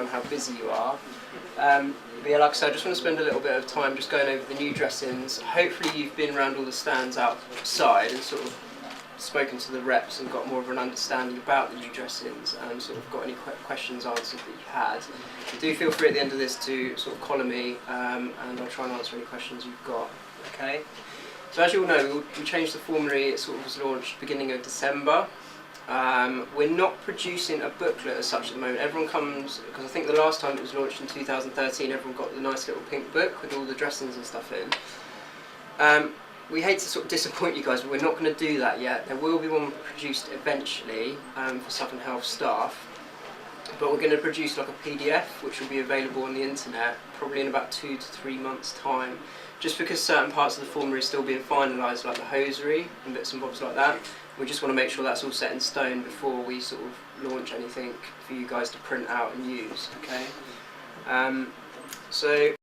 on how busy you are. But yeah, like I said, I just want to spend a little bit of time just going over the new dressings. Hopefully you've been around all the stands outside and sort of spoken to the reps and got more of an understanding about the new dressings and sort of got any questions answered that you had. Do feel free at the end of this to sort of collar me and I'll try and answer any questions you've got. Okay. So as you all know, we changed the formulary. It sort of was launched beginning of December. We're not producing a booklet as such at the moment. Everyone comes, because I think the last time it was launched in 2013, everyone got the nice little pink book with all the dressings and stuff in. We hate to sort of disappoint you guys, but we're not going to do that yet. There will be one produced eventually for Southern Health staff, but we're going to produce like a PDF which will be available on the internet probably in about 2 to 3 months time, just because certain parts of the formulary are still being finalised, like the hosiery and bits and bobs like that. We just want to make sure that's all set in stone before we sort of launch anything for you guys to print out and use. Okay. So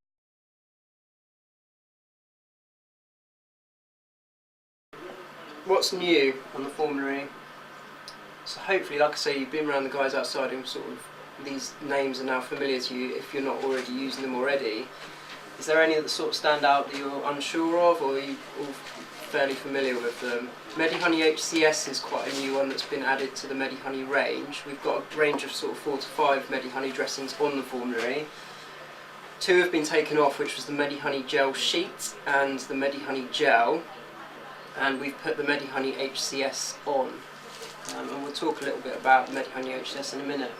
what's new on the formulary? So hopefully, like I say, you've been around the guys outside and sort of these names are now familiar to you if you're not already using them already. Is there any that sort of stand out that you're unsure of, or are you all fairly familiar with them? Medihoney HCS is quite a new one that's been added to the Medihoney range. We've got a range of sort of 4 to 5 Medihoney dressings on the formulary. 2 have been taken off, which was the Medihoney Gel Sheet and the Medihoney Gel, and we've put the Medihoney HCS on. And we'll talk a little bit about Medihoney HCS in a minute.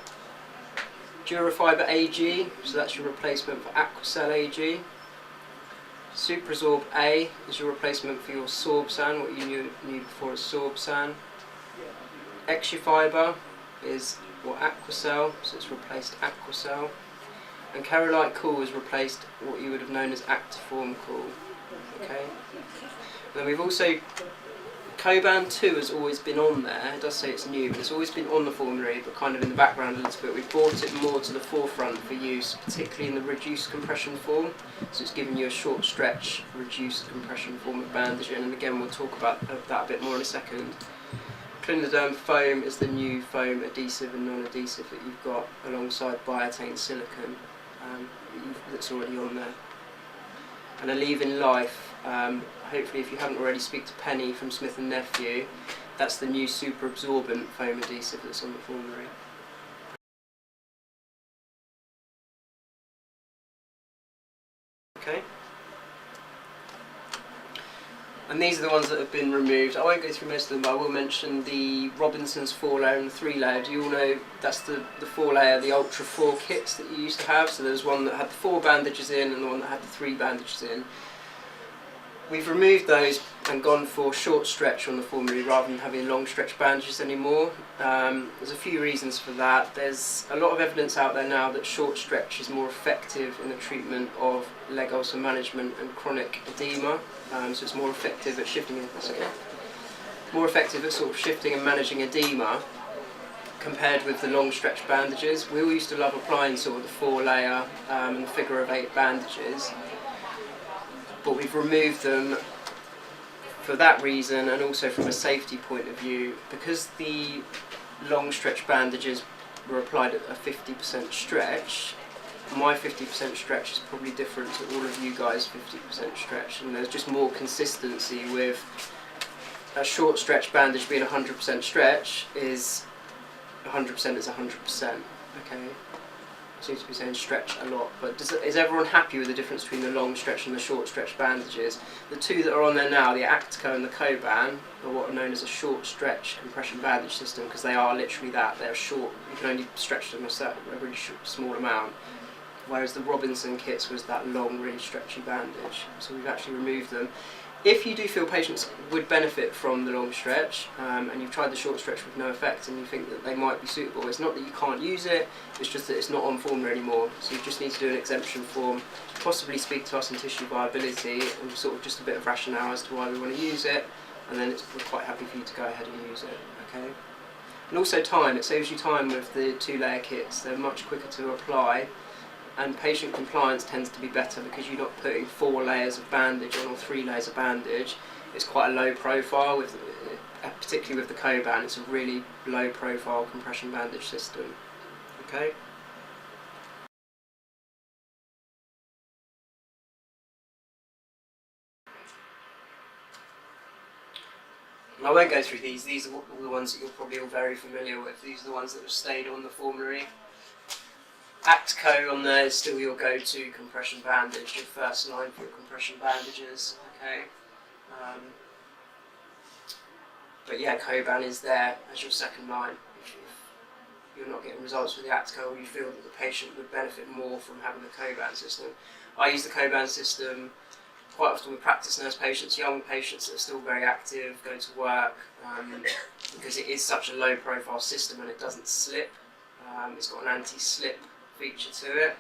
Durafiber AG, so that's your replacement for Aquacel AG. Suprasorb A is your replacement for your Sorbsan, what you knew before as Sorbsan. Exufiber is Aquacel, so it's replaced Aquacel. And Kerolite Cool has replaced what you would have known as Actiform Cool. Okay. And then we've also, Coban 2 has always been on there. It does say it's new, but it's always been on the formulary, but kind of in the background a little bit. We've brought it more to the forefront for use, particularly in the reduced compression form. So it's giving you a short stretch, reduced compression form of bandaging, and again we'll talk about that a bit more in a second. Cliniderm Foam is the new foam adhesive and non-adhesive that you've got alongside Biotane Silicone that's already on there. And Aleve in Life. Hopefully, if you haven't already, speak to Penny from Smith & Nephew. That's the new super absorbent foam adhesive that's on the formulary. Okay. And these are the ones that have been removed. I won't go through most of them, but I will mention the Robinson's 4-layer and the 3-layer. Do you all know that's the 4-layer, the Ultra 4 kits that you used to have? So there's one that had the 4 bandages in and the one that had the 3 bandages in. We've removed those and gone for short stretch on the formulary rather than having long stretch bandages anymore. There's a few reasons for that. There's a lot of evidence out there now that short stretch is more effective in the treatment of leg ulcer management and chronic edema. So it's more effective at shifting. More effective at sort of shifting and managing edema compared with the long stretch bandages. We all used to love applying sort of the 4-layer and the figure of 8 bandages. But we've removed them for that reason, and also from a safety point of view, because the long stretch bandages were applied at a 50% stretch. My 50% stretch is probably different to all of you guys' 50% stretch, and there's just more consistency with a short stretch bandage being 100% stretch is 100% is 100%. Okay. Seems to be saying stretch a lot, but is everyone happy with the difference between the long stretch and the short stretch bandages? The 2 that are on there now, the Actico and the Coban, are what are known as a short stretch compression bandage system, because they are literally that. They're short, you can only stretch them a really small amount, whereas the Robinson kits was that long, really stretchy bandage. So we've actually removed them. If you do feel patients would benefit from the long stretch, and you've tried the short stretch with no effect and you think that they might be suitable, it's not that you can't use it, it's just that it's not on formulary anymore. So you just need to do an exemption form, possibly speak to us in tissue viability, and sort of just a bit of rationale as to why we want to use it, and then we're quite happy for you to go ahead and use it. Okay. And also time, it saves you time with the 2-layer kits. They're much quicker to apply, and patient compliance tends to be better because you're not putting 4 layers of bandage on or 3 layers of bandage. It's quite a low profile, particularly with the Coban. It's a really low profile compression bandage system. Okay. I won't go through these. These are all the ones that you're probably all very familiar with. These are the ones that have stayed on the formulary. Actco on there is still your go-to compression bandage, your first line for your compression bandages. Okay. But yeah, Coban is there as your second line. If you're not getting results with the Actco, or you feel that the patient would benefit more from having the Coban system. I use the Coban system quite often with practice nurse patients, young patients that are still very active, going to work, because it is such a low profile system and it doesn't slip. It's got an anti-slip feature to it,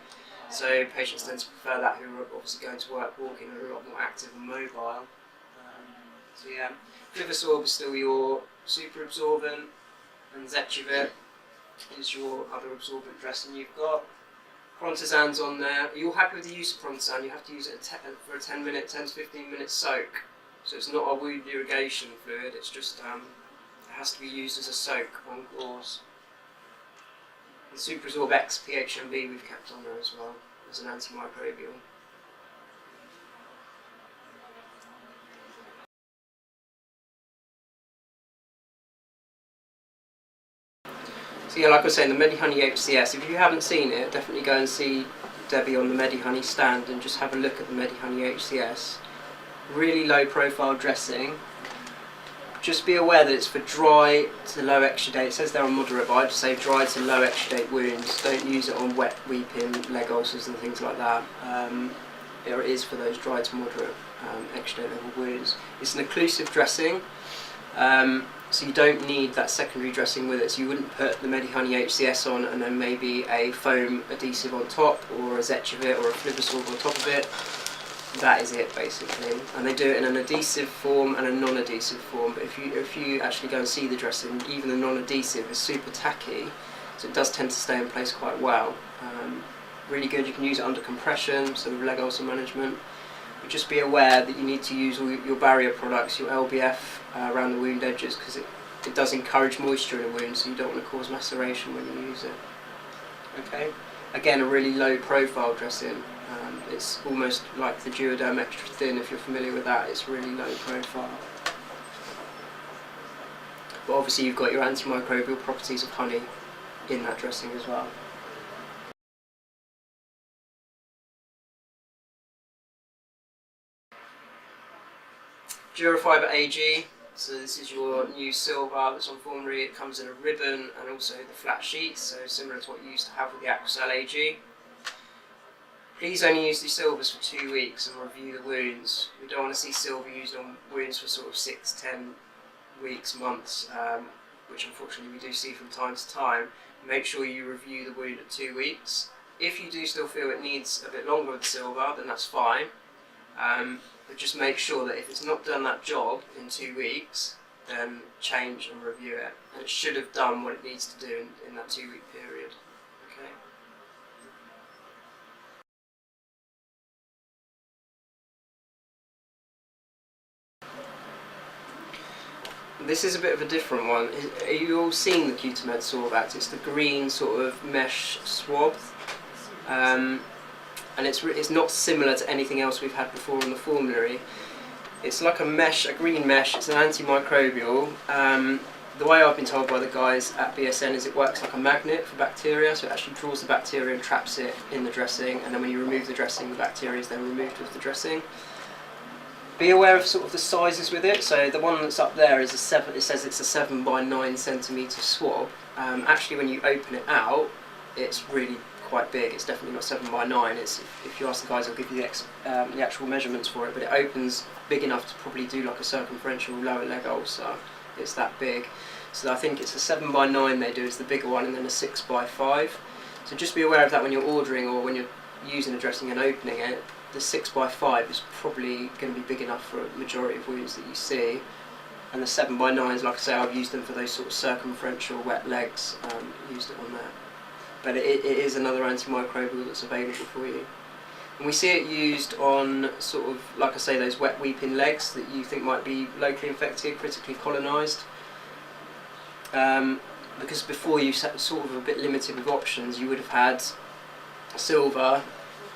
so patients tend to prefer that who are obviously going to work, walking, and are a lot more active and mobile. So yeah, Flivisorb is still your super absorbent, and Zecuvit is your other absorbent dressing you've got. Prontazan's on there. Are you all happy with the use of Prontazan? You have to use it for a 10 to 15 minute soak. So it's not a wound irrigation fluid, it's just, it has to be used as a soak on gauze. The Suprasorb X PHMB we've kept on there as well, as an antimicrobial. So yeah, like I was saying, the MediHoney HCS, if you haven't seen it, definitely go and see Debbie on the MediHoney stand and just have a look at the MediHoney HCS. Really low profile dressing. Just be aware that it's for dry to low exudate. It says there on moderate, but I'd say dry to low exudate wounds. Don't use it on wet weeping, leg ulcers and things like that. It is for those dry to moderate exudate level wounds. It's an occlusive dressing. So you don't need that secondary dressing with it, so you wouldn't put the MediHoney HCS on and then maybe a foam adhesive on top, or a Zecuvit or a Flivisorb on top of it. That is it basically, and they do it in an adhesive form and a non-adhesive form, but if you actually go and see the dressing, even the non-adhesive is super tacky, so it does tend to stay in place quite well. Really good, you can use it under compression, so with leg ulcer management. But just be aware that you need to use all your barrier products, your LBF, around the wound edges, because it does encourage moisture in a wound, so you don't want to cause maceration when you use it. Okay, again, a really low profile dressing. It's almost like the Duoderm Extra Thin, if you're familiar with that. It's really low profile. But obviously you've got your antimicrobial properties of honey in that dressing as well. Durafiber AG, so this is your new silver that's on formulary. It comes in a ribbon and also the flat sheets, so similar to what you used to have with the Aquacel AG. Please only use the silvers for 2 weeks and review the wounds. We don't want to see silver used on wounds for sort of 6, 10 weeks, months, which unfortunately we do see from time to time. Make sure you review the wound at 2 weeks. If you do still feel it needs a bit longer with silver, then that's fine. But just make sure that if it's not done that job in 2 weeks, then change and review it. And it should have done what it needs to do in that 2 week period. Okay. This is a bit of a different one. Are you all seeing the Cutimed Sorbact? It's the green sort of mesh swab. And it's not similar to anything else we've had before on the formulary. It's like a mesh, a green mesh. It's an antimicrobial. The way I've been told by the guys at BSN is it works like a magnet for bacteria, so it actually draws the bacteria and traps it in the dressing, and then when you remove the dressing, the bacteria is then removed with the dressing. Be aware of sort of the sizes with it. So the one that's up there is a 7. It says it's a 7 by 9 centimetre swab. Actually, when you open it out, it's really quite big. It's definitely not 7 by 9. It's, if you ask the guys, they'll give you the actual measurements for it. But it opens big enough to probably do like a circumferential lower leg ulcer. It's that big. So I think it's a 7 by 9 they do is the bigger one, and then a 6 by 5. So just be aware of that when you're ordering or when you're using a dressing and opening it. The 6 by 5 is probably going to be big enough for a majority of wounds that you see, and the 7 by 9s, like I say, I've used them for those sort of circumferential wet legs, used it on there. But it is another antimicrobial that's available for you. And we see it used on sort of, like I say, those wet weeping legs that you think might be locally infected, critically colonised. Because before you sort of a bit limited with options, you would have had silver,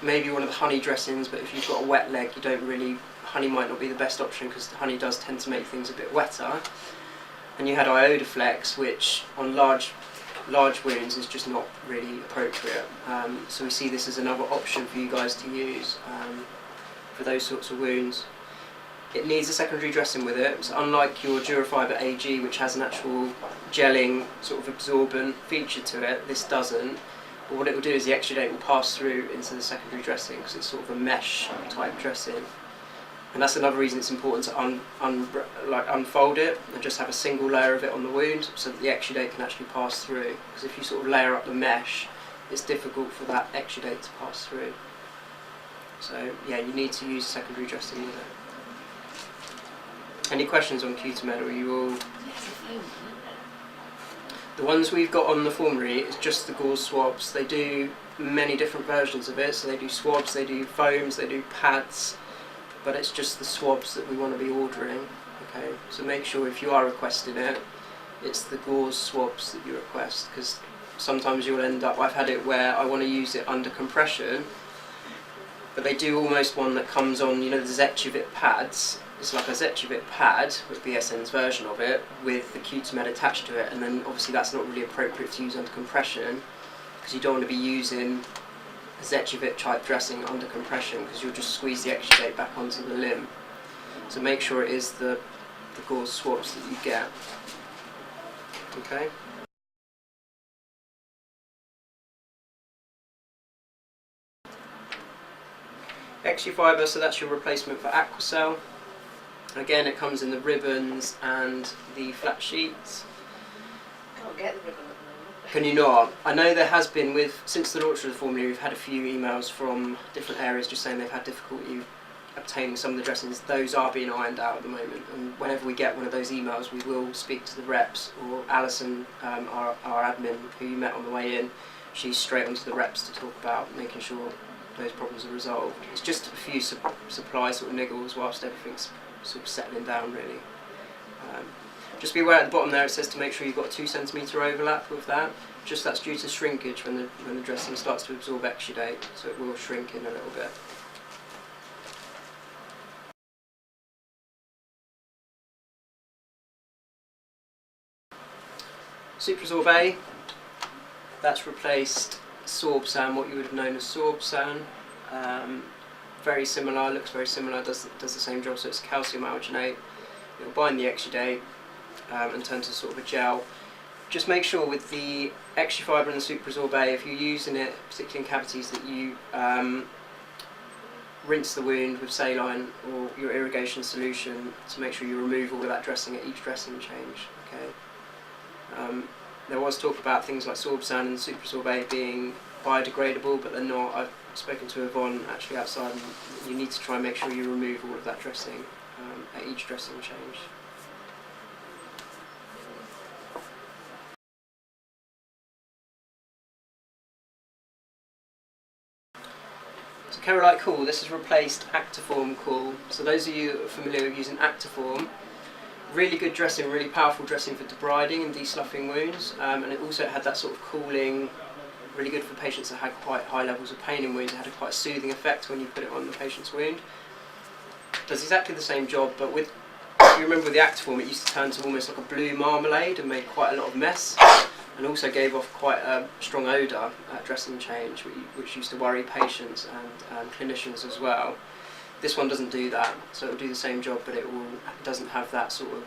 maybe one of the honey dressings, but if you've got a wet leg, you don't really, honey might not be the best option because the honey does tend to make things a bit wetter. and you had Iodaflex, which on large wounds is just not really appropriate. So we see this as another option for you guys to use for those sorts of wounds. It needs a secondary dressing with it, so unlike your Durafiber AG, which has an actual gelling sort of absorbent feature to it, this doesn't. But what it will do is the exudate will pass through into the secondary dressing, because it's sort of a mesh type dressing. And that's another reason it's important to unfold it and just have a single layer of it on the wound, so that the exudate can actually pass through. Because if you sort of layer up the mesh, it's difficult for that exudate to pass through. So yeah, you need to use secondary dressing with it. Any questions on Cutimed, or are you all? The ones we've got on the formulary is just the gauze swabs. They do many different versions of it, so they do swabs, they do foams, they do pads, but it's just the swabs that we want to be ordering. Okay, so make sure if you are requesting it, it's the gauze swabs that you request, because sometimes you'll end up, I've had it where I want to use it under compression, but they do almost one that comes on, you know, the Zecuvit pads. It's like a Zecuvit pad with BSN's version of it with the Cutimed attached to it, and then obviously that's not really appropriate to use under compression, because you don't want to be using a Zecuvit type dressing under compression, because you'll just squeeze the exudate back onto the limb. So make sure it is the gauze swabs that you get. Okay. Exufiber, so that's your replacement for Aquacel. Again, it comes in the ribbons and the flat sheets. Can't get the ribbon at the moment. Can you not? I know there has been, since the launch of the formulary, we've had a few emails from different areas just saying they've had difficulty obtaining some of the dressings. Those are being ironed out at the moment, and whenever we get one of those emails, we will speak to the reps, or Alison, our admin, who you met on the way in. She's straight onto the reps to talk about making sure those problems are resolved. It's just a few supply sort of niggles whilst everything's sort of settling down, really. Just be aware at the bottom there it says to make sure you've got a 2 centimetre overlap with that. Just that's due to shrinkage when the dressing starts to absorb exudate, so it will shrink in a little bit. Suprasorb A, that's replaced Sorbsan, what you would have known as Sorbsan. Very similar, looks very similar, does the same job, so it's calcium alginate. It will bind the exudate and turn to sort of a gel. Just make sure with the Exufiber and the Suprasorb A, if you're using it, particularly in cavities, that you rinse the wound with saline or your irrigation solution to make sure you remove all of that dressing at each dressing change. Okay. There was talk about things like Sorbsan and Suprasorb A being biodegradable, but they're not. I've spoken to Yvonne actually outside, and you need to try and make sure you remove all of that dressing at each dressing change. So Keralite Cool, this has replaced Actiform Cool. So those of you familiar with using Actiform, really good dressing, really powerful dressing for debriding and desloughing wounds, and it also had that sort of cooling, really good for patients that had quite high levels of pain in wounds. It had a quite soothing effect when you put it on the patient's wound. It does exactly the same job, but if you remember with the Actiform, it used to turn to almost like a blue marmalade and made quite a lot of mess, and also gave off quite a strong odour at dressing change, which used to worry patients and clinicians as well. This one doesn't do that, so it will do the same job, but it doesn't have that sort of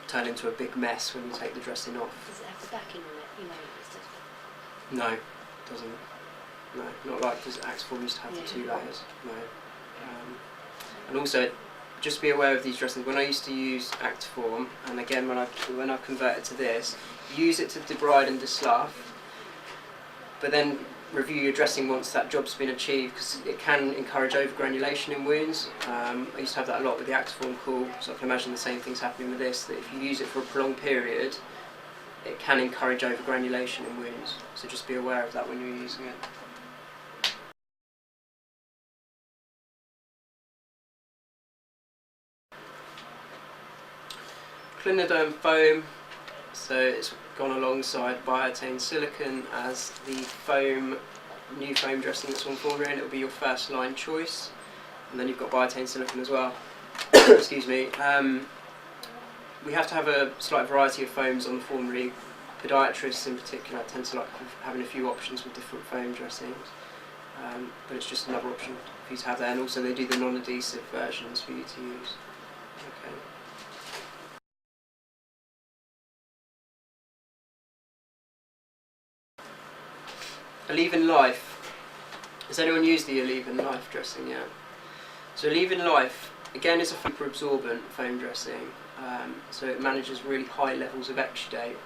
turn into a big mess when you take the dressing off. Does it have the backing on it? You know, it's just... No, it doesn't. No, not like because Actiform used to have the 2 layers. No. And also, just be aware of these dressings. When I used to use Actiform, and again when I converted to this, use it to debride and deslough, but then review your dressing once that job's been achieved, because it can encourage overgranulation in wounds. I used to have that a lot with the Actiform Cool, so I can imagine the same thing's happening with this, that if you use it for a prolonged period, it can encourage overgranulation in wounds. So just be aware of that when you're using it. Clinoderm foam, so it's gone alongside Biatain silicone as the new foam dressing that's on formulary, and it will be your first line choice. And then you've got Biatain silicone as well. Excuse me. we have to have a slight variety of foams on the formulary. Podiatrists in particular tend to like having a few options with different foam dressings, but it's just another option for you to have there, and also they do the non-adhesive versions for you to use. Okay. Aleve Life. Has anyone used the Aleve Life dressing yet? So Aleve Life, again, is a super absorbent foam dressing, so it manages really high levels of exudate.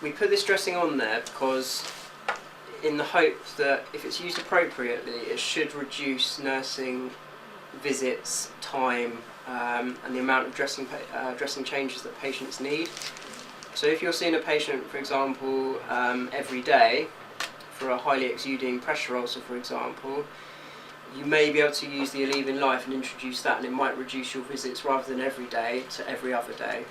We put this dressing on there because in the hope that if it's used appropriately, it should reduce nursing visits, time, and the amount of dressing changes that patients need. So if you're seeing a patient, for example, every day for a highly exuding pressure ulcer, for example, you may be able to use the Aleve Life and introduce that, and it might reduce your visits rather than every day to every other day.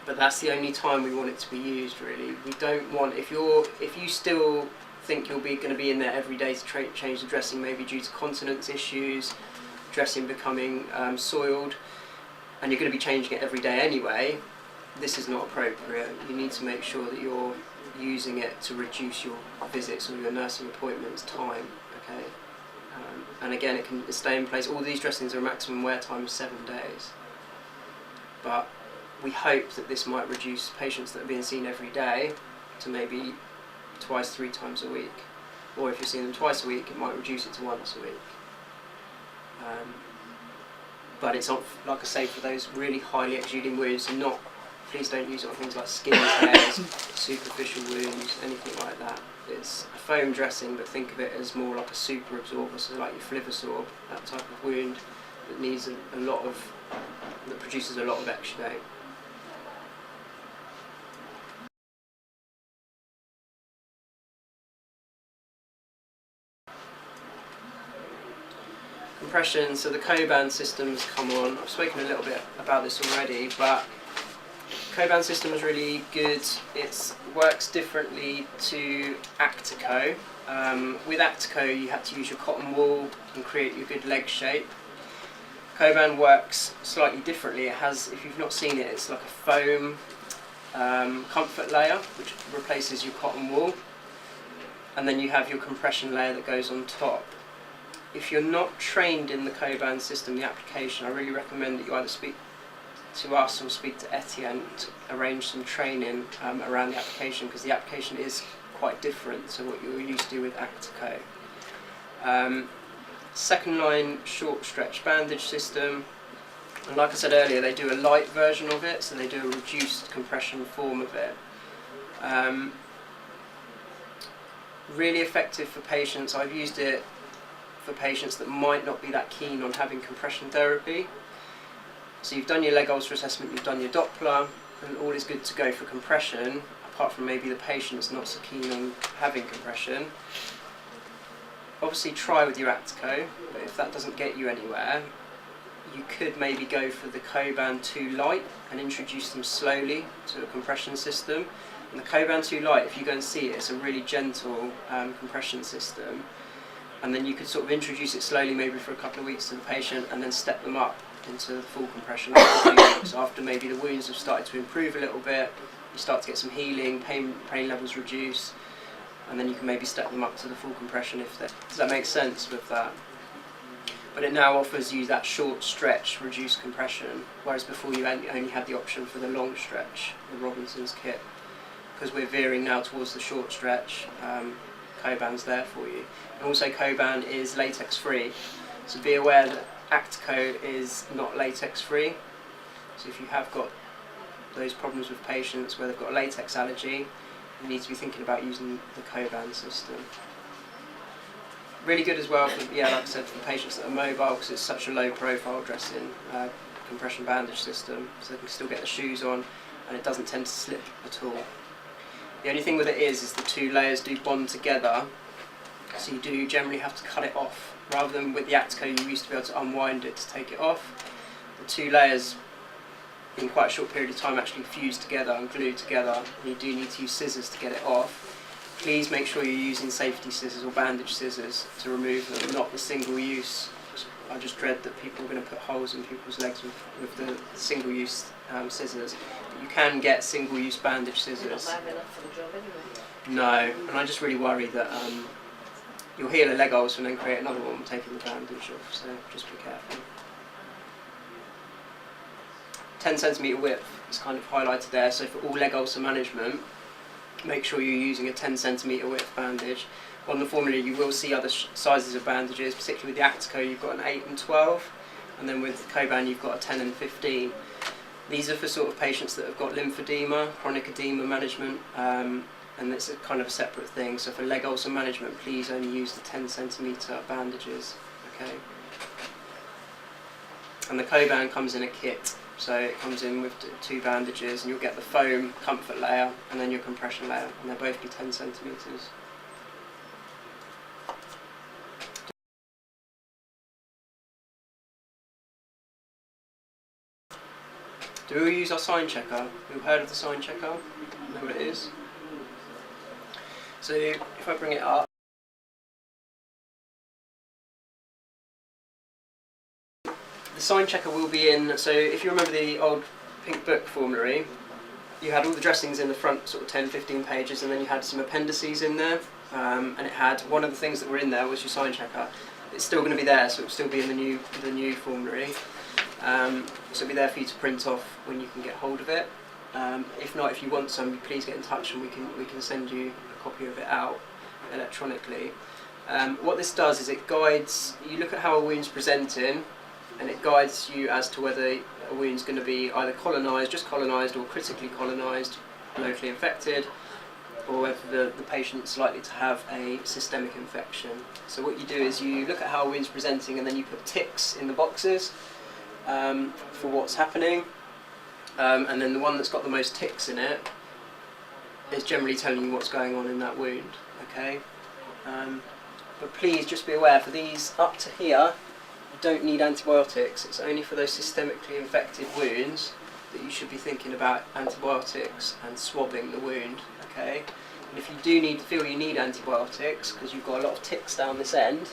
But that's the only time we want it to be used, really. We don't want, if you still think you're going to be in there every day to change the dressing, maybe due to continence issues, dressing becoming soiled, and you're going to be changing it every day anyway, this is not appropriate. You need to make sure that you're using it to reduce your visits or your nursing appointments time, okay? And again, it can stay in place. All these dressings are a maximum wear time of 7 days. But we hope that this might reduce patients that are being seen every day to maybe twice, 3 times a week. Or if you're seeing them twice a week, it might reduce it to once a week. But it's not, like I say, for those really highly exuding wounds, and not, please don't use it on things like skin tears, superficial wounds, anything like that. It's a foam dressing, but think of it as more like a super absorber, so like your Flivasorb, that type of wound that needs that produces a lot of exudate. Compression, so the Coban system has come on. I've spoken a little bit about this already, but Coban system is really good. It works differently to Actico. With Actico, you had to use your cotton wool and create your good leg shape. Coban works slightly differently. It has, if you've not seen it, it's like a foam comfort layer which replaces your cotton wool, and then you have your compression layer that goes on top. If you're not trained in the Coban system, the application, I really recommend that you either speak to us or speak to Etienne to arrange some training around the application, because the application is quite different to what you're used to with Actico. Second line short stretch bandage system, and like I said earlier, they do a light version of it, so they do a reduced compression form of it. Really effective for patients. I've used it for patients that might not be that keen on having compression therapy. So you've done your leg ulcer assessment, you've done your Doppler, and all is good to go for compression, apart from maybe the patient's not so keen on having compression. Obviously try with your Actico, but if that doesn't get you anywhere, you could maybe go for the Coban 2 Light and introduce them slowly to a compression system. And the Coban 2 Light, if you go and see it, it's a really gentle compression system. And then you could sort of introduce it slowly, maybe for a couple of weeks to the patient, and then step them up into the full compression after a few weeks. After maybe the wounds have started to improve a little bit, you start to get some healing, pain levels reduce, and then you can maybe step them up to the full compression if that. Does that make sense with that? But it now offers you that short stretch, reduced compression, whereas before you only had the option for the long stretch, the Robinson's kit. Because we're veering now towards the short stretch, Coban's there for you. And also Coban is latex free, so be aware that Actico is not latex free. So if you have got those problems with patients where they've got a latex allergy, you need to be thinking about using the Coban system. Really good as well for, like I said, for patients that are mobile, because it's such a low profile dressing, compression bandage system, so they can still get the shoes on and it doesn't tend to slip at all. The only thing with it is the 2 layers do bond together, so you do generally have to cut it off. Rather than with the Actico, you used to be able to unwind it to take it off. The 2 layers in quite a short period of time actually fuse together and glue together, and you do need to use scissors to get it off. Please make sure you're using safety scissors or bandage scissors to remove them, not the single use I just dread that people are going to put holes in people's legs with the single-use scissors. You can get single-use bandage You're not scissors. bad enough for the job anyway. No, and I just really worry that you'll heal a leg ulcer and then create another one taking the bandage off, so just be careful. 10 centimetre width is kind of highlighted there, so for all leg ulcer management, make sure you're using a 10 centimetre width bandage. On the formulary you will see other sizes of bandages, particularly with the Actico you've got an 8 and 12, and then with Coban you've got a 10 and 15. These are for sort of patients that have got lymphedema, chronic edema management, and it's a kind of a separate thing. So for leg ulcer management, please only use the 10 centimetre bandages. Okay. And the Coban comes in a kit, so it comes in with 2 bandages, and you'll get the foam comfort layer and then your compression layer, and they'll both be 10 centimetres. Do we all use our sign checker? You've heard of the sign checker? Know what it is? So if I bring it up, the sign checker will be in. So if you remember the old pink book formulary, you had all the dressings in the front sort of 10-15 pages, and then you had some appendices in there, and it had one of the things that were in there was your sign checker. It's still going to be there, so it will still be in the new formulary. So it'll be there for you to print off when you can get hold of it. If not, if you want some, please get in touch and we can send you a copy of it out electronically. What this does is it guides, you look at how a wound's presenting, and it guides you as to whether a wound's going to be either colonised, just colonised, or critically colonised, locally infected, or whether the patient's likely to have a systemic infection. So what you do is you look at how a wound's presenting, and then you put ticks in the boxes for what's happening, and then the one that's got the most ticks in it is generally telling you what's going on in that wound. Okay, but please just be aware, for these up to here you don't need antibiotics. It's only for those systemically infected wounds that you should be thinking about antibiotics and swabbing the wound. Okay, and if you do feel you need antibiotics because you've got a lot of ticks down this end,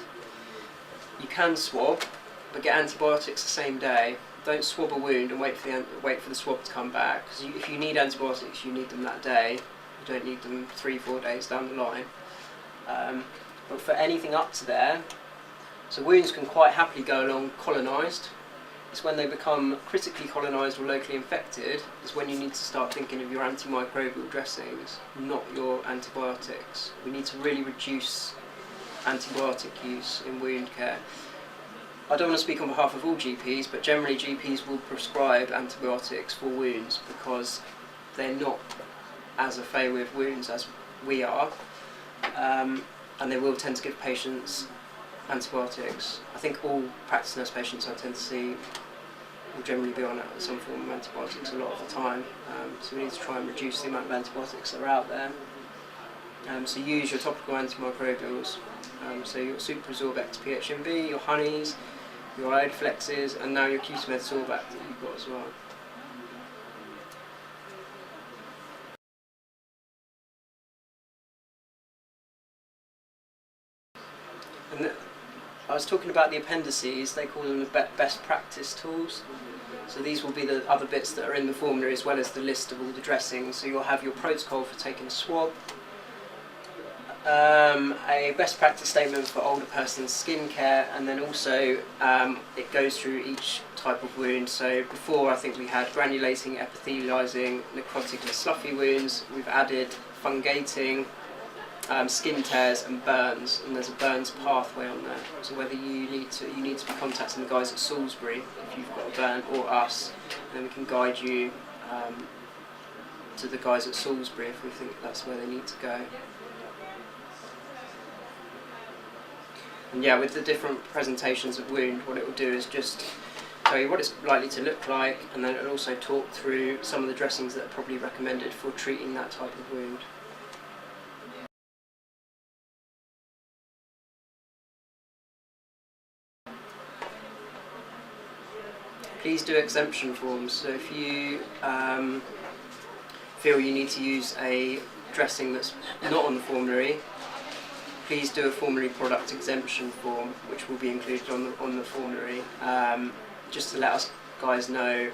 you can swab, but get antibiotics the same day. Don't swab a wound and wait for the swab to come back, because if you need antibiotics, you need them that day. You don't need them 3-4 days down the line. But for anything up to there, so wounds can quite happily go along colonised. It's when they become critically colonised or locally infected is when you need to start thinking of your antimicrobial dressings, not your antibiotics. We need to really reduce antibiotic use in wound care. I don't want to speak on behalf of all GPs, but generally GPs will prescribe antibiotics for wounds because they're not as au fait with wounds as we are, and they will tend to give patients antibiotics. I think all practice nurse patients I tend to see will generally be on some form of antibiotics a lot of the time, so we need to try and reduce the amount of antibiotics that are out there. So use your topical antimicrobials, so your Superabsorb XP-HMV, your Honeys, your Iodoflexes, and now your Cutimed Sorbac that you've got as well. And I was talking about the appendices, they call them the best practice tools. So these will be the other bits that are in the formulary as well as the list of all the dressings. So you'll have your protocol for taking a swab, a best practice statement for older person's skin care, and then also it goes through each type of wound. So before I think we had granulating, epithelializing, necrotic and sloughy wounds. We've added fungating, skin tears and burns, and there's a burns pathway on there. So whether you need to be contacting the guys at Salisbury if you've got a burn, or us, then we can guide you to the guys at Salisbury if we think that's where they need to go. And yeah, with the different presentations of wound, what it will do is just tell you what it's likely to look like, and then it'll also talk through some of the dressings that are probably recommended for treating that type of wound. Please do exemption forms. So if you feel you need to use a dressing that's not on the formulary, please do a formulary product exemption form, which will be included on the formulary, just to let us guys know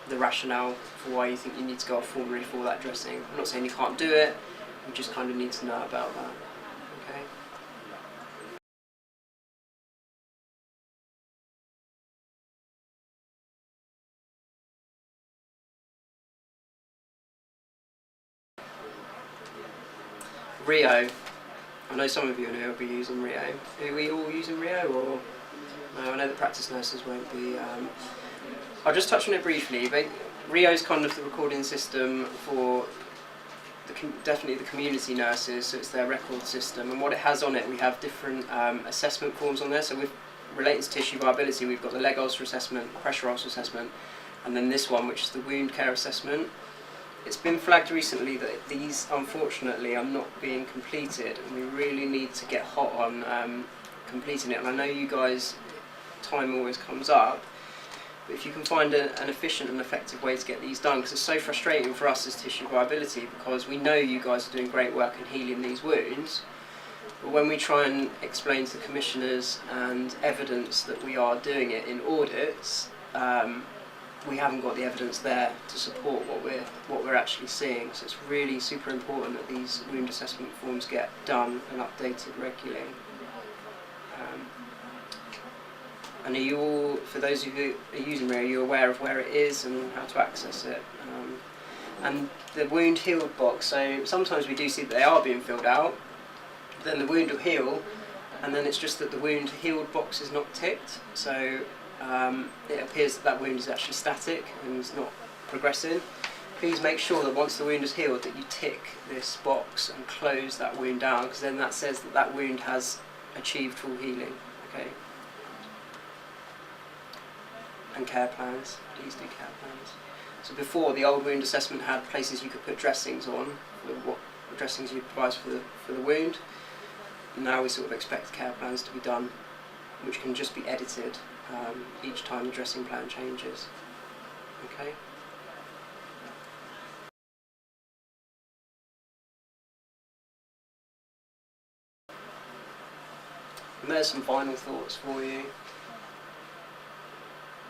the rationale for why you think you need to go off formulary for that dressing. I'm not saying you can't do it, we just kind of need to know about that. Okay. Rio. I know some of you will be using Rio. Are we all using Rio, or no? I know the practice nurses won't be. I'll just touch on it briefly. But Rio is kind of the recording system for definitely the community nurses, so it's their record system. And what it has on it, we have different assessment forms on there. So with relating to tissue viability, we've got the leg ulcer assessment, pressure ulcer assessment, and then this one, which is the wound care assessment. It's been flagged recently that these, unfortunately, are not being completed, and we really need to get hot on completing it. And I know you guys, time always comes up, but if you can find an efficient and effective way to get these done, because it's so frustrating for us as tissue viability, because we know you guys are doing great work in healing these wounds, but when we try and explain to commissioners and evidence that we are doing it in audits, we haven't got the evidence there to support what we're actually seeing. So it's really super important that these wound assessment forms get done and updated regularly. And are you all, for those of you who are using Rio, are you aware of where it is and how to access it? And the wound healed box, so sometimes we do see that they are being filled out, then the wound will heal, and then it's just that the wound healed box is not ticked. So it appears that wound is actually static and is not progressing. Please make sure that once the wound is healed that you tick this box and close that wound down, because then that says that that wound has achieved full healing. Okay. And care plans, please do care plans. So before, the old wound assessment had places you could put dressings on, what dressings you advise for the wound. Now we sort of expect care plans to be done, which can just be edited each time the dressing plan changes. Okay. And there's some final thoughts for you.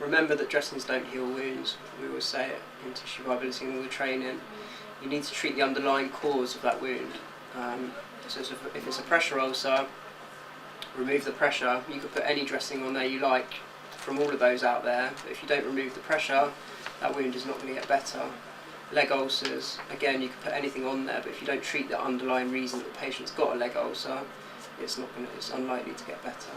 Remember that dressings don't heal wounds. We always say it in tissue viability and all the training. You need to treat the underlying cause of that wound. So if it's a pressure ulcer, remove the pressure. You could put any dressing on there you like from all of those out there, but if you don't remove the pressure, that wound is not going to get better. Leg ulcers, again, you could put anything on there, but if you don't treat the underlying reason that the patient's got a leg ulcer, it's unlikely to get better.